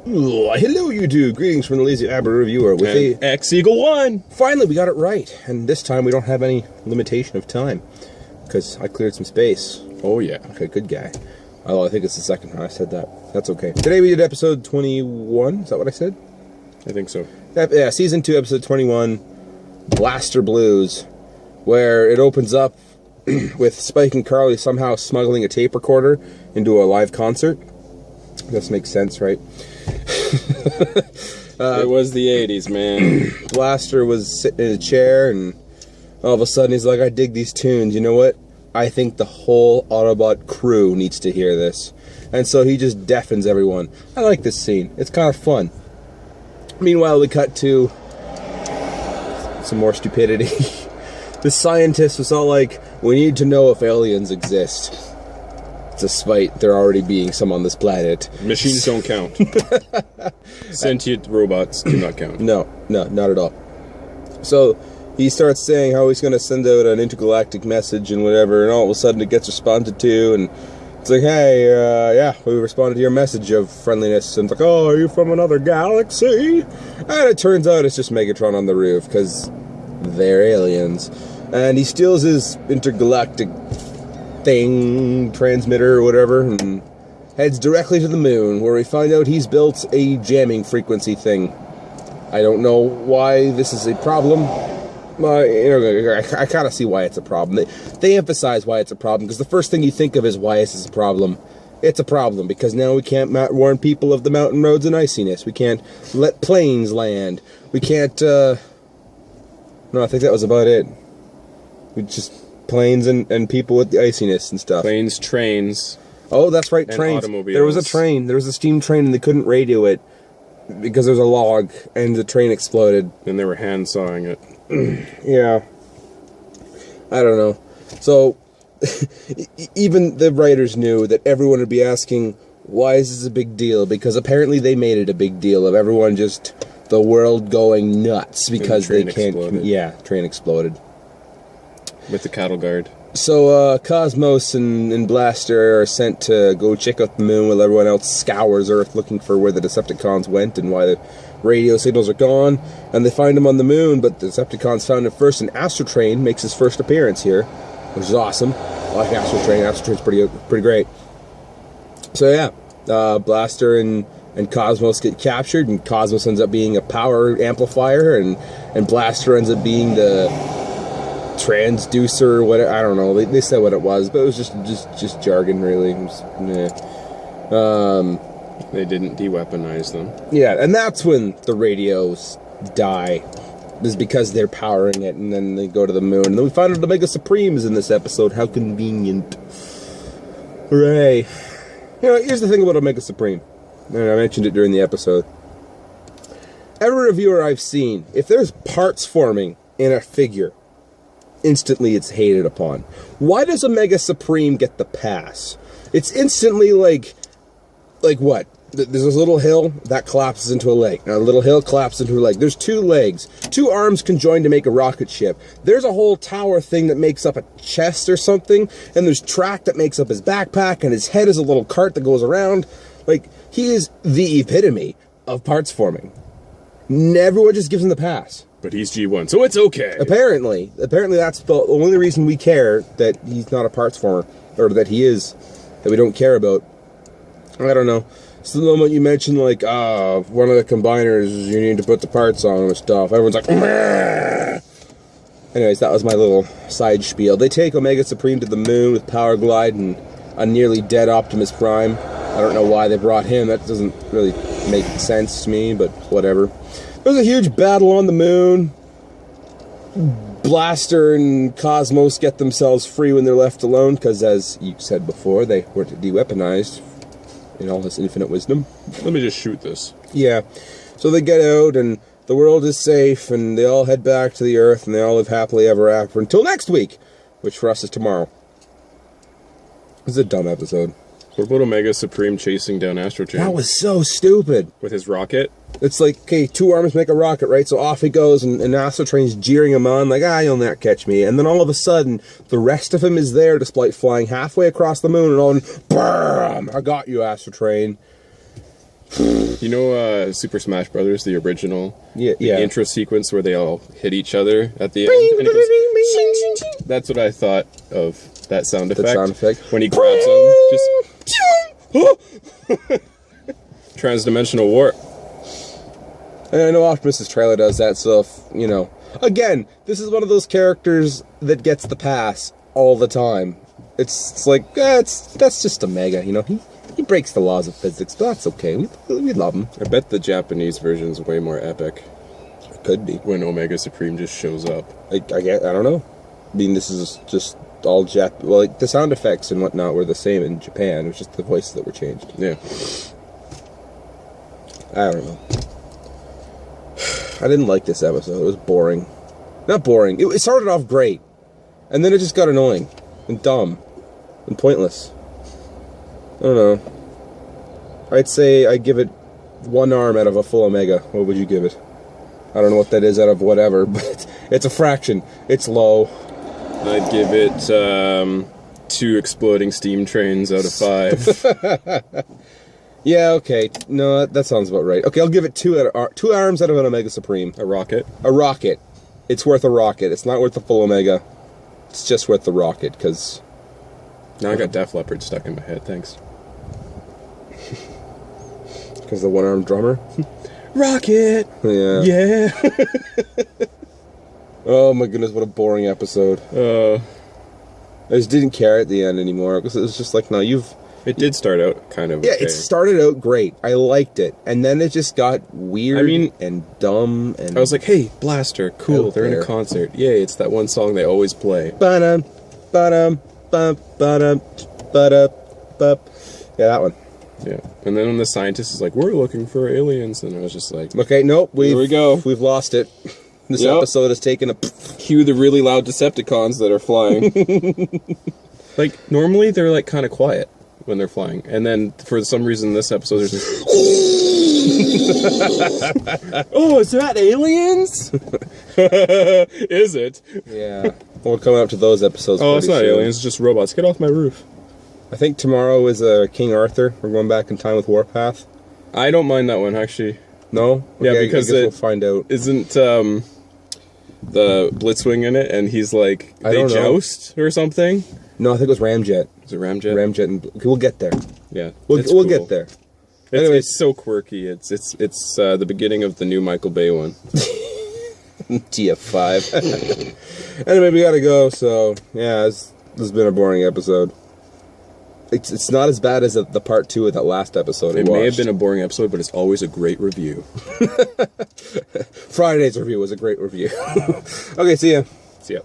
Hello, YouTube. Greetings from the Lazy Aber Reviewer with and X-Eagle 1. Finally, we got it right. And this time, we don't have any limitation of time. Because I cleared some space. Oh, yeah. Okay, good guy. Oh, I think it's the second time I said that. That's okay. Today we did episode 21. Is that what I said? I think so. Yeah, season 2, episode 21. Blaster Blues. Where it opens up with Spike and Carly somehow smuggling a tape recorder into a live concert. This makes sense, right? It was the 80s, man. Blaster was sitting in a chair, and all of a sudden he's like, I dig these tunes. You know what? I think the whole Autobot crew needs to hear this. And so he just deafens everyone. I like this scene. It's kind of fun. Meanwhile, we cut to some more stupidity. The scientist was all like, we need to know if aliens exist. Despite there already being some on this planet. Machines don't count. Sentient robots do not count. No, not at all. So he starts saying how he's going to send out an intergalactic message and whatever, and all of a sudden it gets responded to, and it's like, hey, yeah, we responded to your message of friendliness, and it's like, oh, are you from another galaxy? And it turns out it's just Megatron on the roof, because they're aliens. And he steals his intergalactic thing, transmitter or whatever, and heads directly to the moon, where we find out he's built a jamming frequency thing. I don't know why this is a problem. I kind of see why it's a problem. They emphasize why it's a problem, because the first thing you think of is, why is this a problem? It's a problem, because now we can't warn people of the mountain roads and iciness. We can't let planes land. We can't, no, I think that was about it. We just... planes and people with the iciness and stuff. Planes, trains. Oh, that's right, trains. Automobiles. There was a train. There was a steam train, and they couldn't radio it because there was a log, and the train exploded. And they were hand sawing it. Yeah. I don't know. So, even the writers knew that everyone would be asking, why is this a big deal? Because apparently they made it a big deal of everyone just, the world going nuts because they can't... Exploded. Yeah, train exploded. With the cattle guard. So, Cosmos and Blaster are sent to go check out the moon while everyone else scours Earth looking for where the Decepticons went and why the radio signals are gone. And they find him on the moon, but the Decepticons found him first, and Astrotrain makes his first appearance here, which is awesome. I like Astrotrain. Astrotrain's pretty great. So, yeah, Blaster and Cosmos get captured, and Cosmos ends up being a power amplifier, and Blaster ends up being the... transducer, whatever, I don't know. They said what it was, but it was just jargon, really. It was, they didn't de-weaponize them. Yeah, and that's when the radios die. Is because they're powering it, and then they go to the moon. And then we find out Omega Supreme is in this episode. How convenient. Hooray. You know, here's the thing about Omega Supreme. And I mentioned it during the episode. Every reviewer I've seen, if there's parts forming in a figure, instantly it's hated upon. Why does Omega Supreme get the pass? It's instantly like what? There's this little hill that collapses into a leg. Now a little hill collapses into a leg. There's two legs. Two arms conjoined to make a rocket ship. There's a whole tower thing that makes up a chest or something. And there's track that makes up his backpack. And his head is a little cart that goes around. Like, he is the epitome of parts forming. Everyone just gives him the pass. But he's G1, so it's okay. Apparently that's the only reason we care that he's not a parts former, or that he is, that we don't care about. I don't know. So the moment you mention, like, one of the combiners, you need to put the parts on and stuff, everyone's like, meh. Anyways, that was my little side spiel. They take Omega Supreme to the moon with Power Glide and a nearly dead Optimus Prime. I don't know why they brought him. That doesn't really make sense to me, but whatever. There's a huge battle on the moon. Blaster and Cosmos get themselves free when they're left alone, because, as you said before, they were de-weaponized in all his infinite wisdom. Let me just shoot this. Yeah. So they get out, and the world is safe, and they all head back to the Earth, and they all live happily ever after until next week, which for us is tomorrow. This is a dumb episode. What about Omega Supreme chasing down Astrotrain? That was so stupid. With his rocket? It's like, okay, two arms make a rocket, right? So off he goes, and Astrotrain's jeering him on, like, you'll not catch me. And then all of a sudden, the rest of him is there, despite flying halfway across the moon, and all, BAM! I got you, Astrotrain. You know Super Smash Brothers, the original? Yeah, The yeah. intro sequence where they all hit each other at the end. And it goes, shing, shing, shing. That's what I thought of that sound effect. The sound effect. When he grabs them, just... Transdimensional warp. And I know Optimus's trailer does that, so if, you know... Again, this is one of those characters that gets the pass all the time. It's like, that's just Omega, you know? He breaks the laws of physics, but that's okay. We love him. I bet the Japanese version's way more epic. It could be. When Omega Supreme just shows up. I don't know. I mean, this is just all well, like, the sound effects and whatnot were the same in Japan. It was just the voices that were changed. Yeah. I don't know. I didn't like this episode. It was boring. Not boring. It started off great. And then it just got annoying. And dumb. And pointless. I don't know. I'd say I give it 1 arm out of a full Omega. What would you give it? I don't know what that is out of whatever, but it's a fraction. It's low. I'd give it 2 exploding steam trains out of 5. Yeah, okay. No, that sounds about right. Okay, I'll give it 2 arms out of an Omega Supreme. A rocket. A rocket. It's worth a rocket. It's not worth the full Omega. It's just worth the rocket, because... Now I got Def Leppard stuck in my head, thanks. Because the one-armed drummer? Rocket! Yeah. Yeah! Oh my goodness, what a boring episode. I just didn't care at the end anymore, because it was just like, no, It did start out kind of Yeah, okay. it started out great. I liked it. And then it just got weird and dumb. And I was like, hey, Blaster, cool, Out they're in there. a concert. Yay, it's that one song they always play. Ba-dum, ba-dum, bum, ba-dum, ba-dum, bup. Yeah, that one. Yeah. And then when the scientist is like, we're looking for aliens, and I was just like, Okay, nope. Here we go. We've lost it. This Yep. episode has taken a... cue the really loud Decepticons that are flying. Like, normally they're like kind of quiet when they're flying. And then for some reason this episode there's just... Oh, is that aliens? Is it? Yeah. We're coming up to those episodes. Oh, it's pretty not soon. aliens, it's just robots. Get off my roof. I think tomorrow is King Arthur. We're going back in time with Warpath. I don't mind that one, actually. No? Yeah, Okay, because I guess we'll find out. Isn't the Blitzwing in it, and he's like, I they don't know. joust or something? No, I think it was Ramjet. Is it Ramjet? Ramjet and... Okay, we'll get there. Yeah. We'll it's cool. get there. It's, Anyways. it's so quirky. It's the beginning of the new Michael Bay one. TF5. Anyway, we gotta go, so... Yeah, this has been a boring episode. It's not as bad as the part 2 of that last episode. It may have been a boring episode, but it's always a great review. Friday's review was a great review. Okay, see ya. See ya.